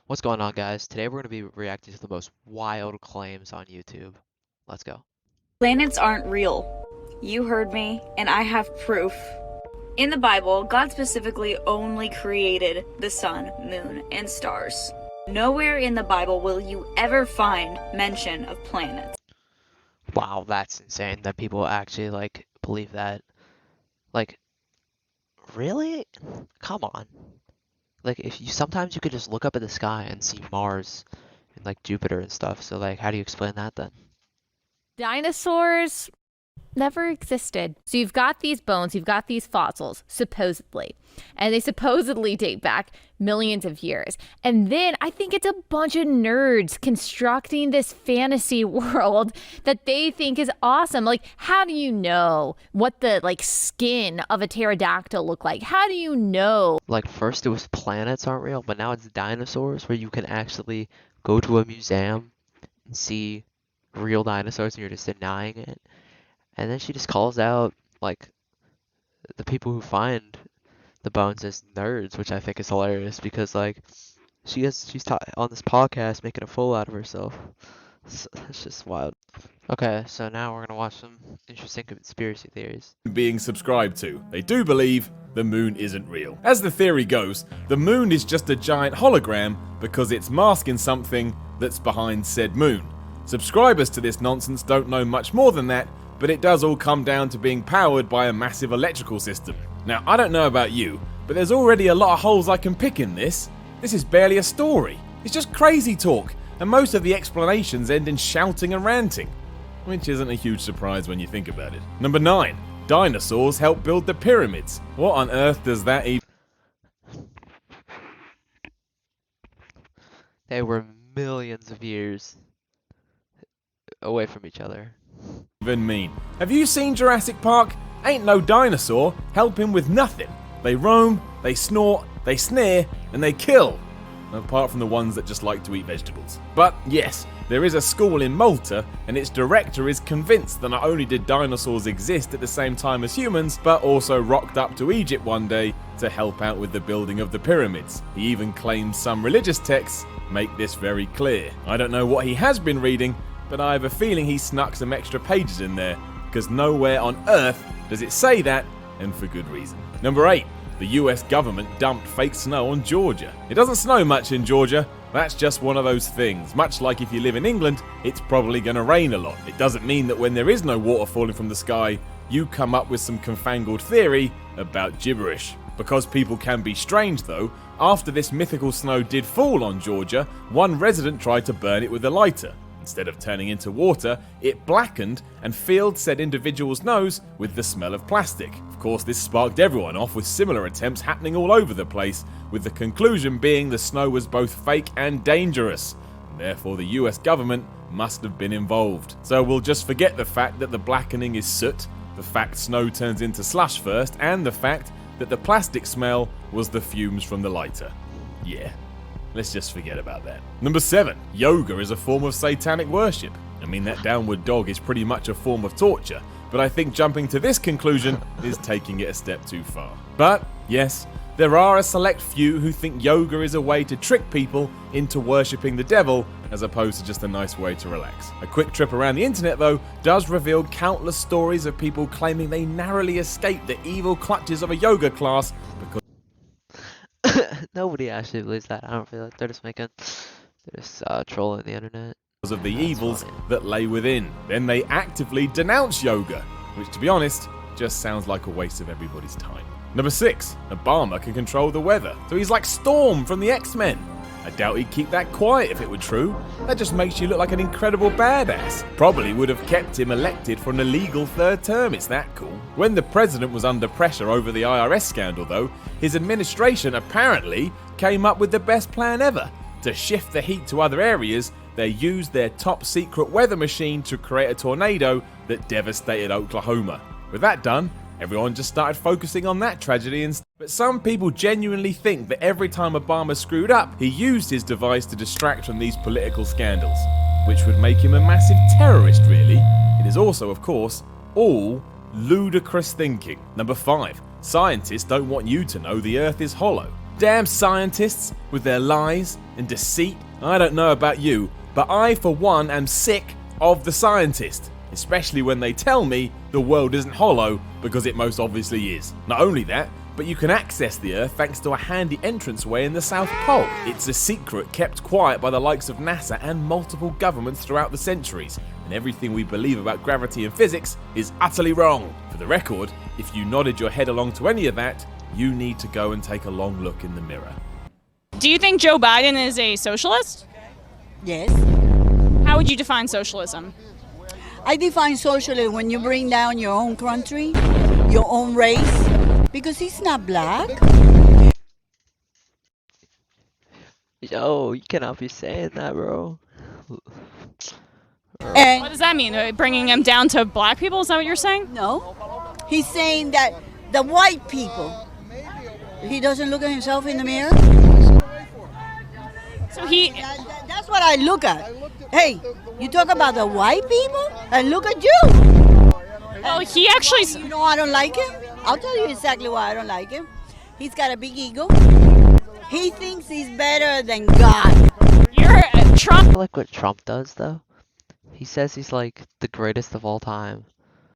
What's going on, guys? Today we're going to be reacting to the most wild claims on YouTube. Let's go. Planets aren't real. You heard me, and I have proof. In the Bible, God specifically only created the sun, moon, and stars. Nowhere in the Bible will you ever find mention of planets. Wow, that's insane that people actually believe that. Like, really? Come on. Like, if you sometimes you could just look up at the sky and see Mars and like Jupiter and stuff. So like, how do you explain that then? Dinosaurs never existed. So you've got these bones, you've got these fossils, supposedly. And they supposedly date back millions of years. And then I think it's a bunch of nerds constructing this fantasy world that they think is awesome. Like, how do you know what the skin of a pterodactyl look like? How do you know? Like, first it was planets aren't real, but now it's dinosaurs where you can actually go to a museum and see real dinosaurs and you're just denying it. And then she just calls out like the people who find the bones as nerds, which I think is hilarious because like she's on this podcast making a fool out of herself. It's just wild. Okay, so now we're gonna watch some interesting conspiracy theories. Being subscribed to. They do believe the moon isn't real. As the theory goes, the moon is just a giant hologram because it's masking something that's behind said moon. Subscribers to this nonsense don't know much more than that, but it does all come down to being powered by a massive electrical system. Now, I don't know about you, but there's already a lot of holes I can pick in this. This is barely a story. It's just crazy talk, and most of the explanations end in shouting and ranting, which isn't a huge surprise when you think about it. Number 9. Dinosaurs helped build the pyramids. What on earth does that They were millions of years away from each other. even mean? Have you seen Jurassic Park? Ain't no dinosaur helping with nothing. They roam, they snort, they sneer, and they kill. Apart from the ones that just like to eat vegetables. But yes, there is a school in Malta, and its director is convinced that not only did dinosaurs exist at the same time as humans, but also rocked up to Egypt one day to help out with the building of the pyramids. He even claims some religious texts make this very clear. I don't know what he has been reading, but I have a feeling he snuck some extra pages in there, because nowhere on earth does it say that, and for good reason. Number 8. The US government dumped fake snow on Georgia. It doesn't snow much in Georgia. That's just one of those things. Much like if you live in England, it's probably going to rain a lot. It doesn't mean that when there is no water falling from the sky, you come up with some confangled theory about gibberish. Because people can be strange though, after this mythical snow did fall on Georgia, one resident tried to burn it with a lighter. Instead of turning into water, it blackened and filled said individual's nose with the smell of plastic. Of course, this sparked everyone off with similar attempts happening all over the place, with the conclusion being the snow was both fake and dangerous. And therefore, the US government must have been involved. So we'll just forget the fact that the blackening is soot, the fact snow turns into slush first, and the fact that the plastic smell was the fumes from the lighter. Yeah. Let's just forget about that. Number 7. Yoga is a form of satanic worship. I mean, that downward dog is pretty much a form of torture, but I think jumping to this conclusion is taking it a step too far. But, yes, there are a select few who think yoga is a way to trick people into worshipping the devil, as opposed to just a nice way to relax. A quick trip around the internet, though, does reveal countless stories of people claiming they narrowly escaped the evil clutches of a yoga class because Nobody actually believes that. I don't feel like they're just trolling the internet. of the That's evils funny. that lay within. Then they actively denounce yoga, which to be honest, just sounds like a waste of everybody's time. Number 6. Obama can control the weather, so he's like Storm from the X-Men. I doubt he'd keep that quiet if it were true. That just makes you look like an incredible badass. Probably would have kept him elected for an illegal third term, it's that cool. When the president was under pressure over the IRS scandal though, his administration apparently came up with the best plan ever. To shift the heat to other areas, they used their top secret weather machine to create a tornado that devastated Oklahoma. With that done, everyone just started focusing on that tragedy instead. But some people genuinely think that every time Obama screwed up, he used his device to distract from these political scandals, which would make him a massive terrorist really. It is also, of course, all ludicrous thinking. Number 5. Scientists don't want you to know the Earth is hollow. Damn scientists with their lies and deceit. I don't know about you, but I for one am sick of the scientist, especially when they tell me the world isn't hollow, because it most obviously is. Not only that, but you can access the Earth thanks to a handy entranceway in the South Pole. It's a secret kept quiet by the likes of NASA and multiple governments throughout the centuries, and everything we believe about gravity and physics is utterly wrong. For the record, if you nodded your head along to any of that, you need to go and take a long look in the mirror. Do you think Joe Biden is a socialist? Yes. How would you define socialism? I define socialism when you bring down your own country, your own race, because he's not black. Yo, you cannot be saying that, bro. And What does that mean? Bringing him down to black people? Is that what you're saying? no, he's saying that the white people, he doesn't look at himself in the mirror. So he, That's what I look at. Hey, you talk about the white people, and look at you. well, he actually, You know I don't like him? I'll tell you exactly why I don't like him. He's got a big ego. He thinks he's better than God. you're Trump. I like what Trump does, though. He says he's like the greatest of all time.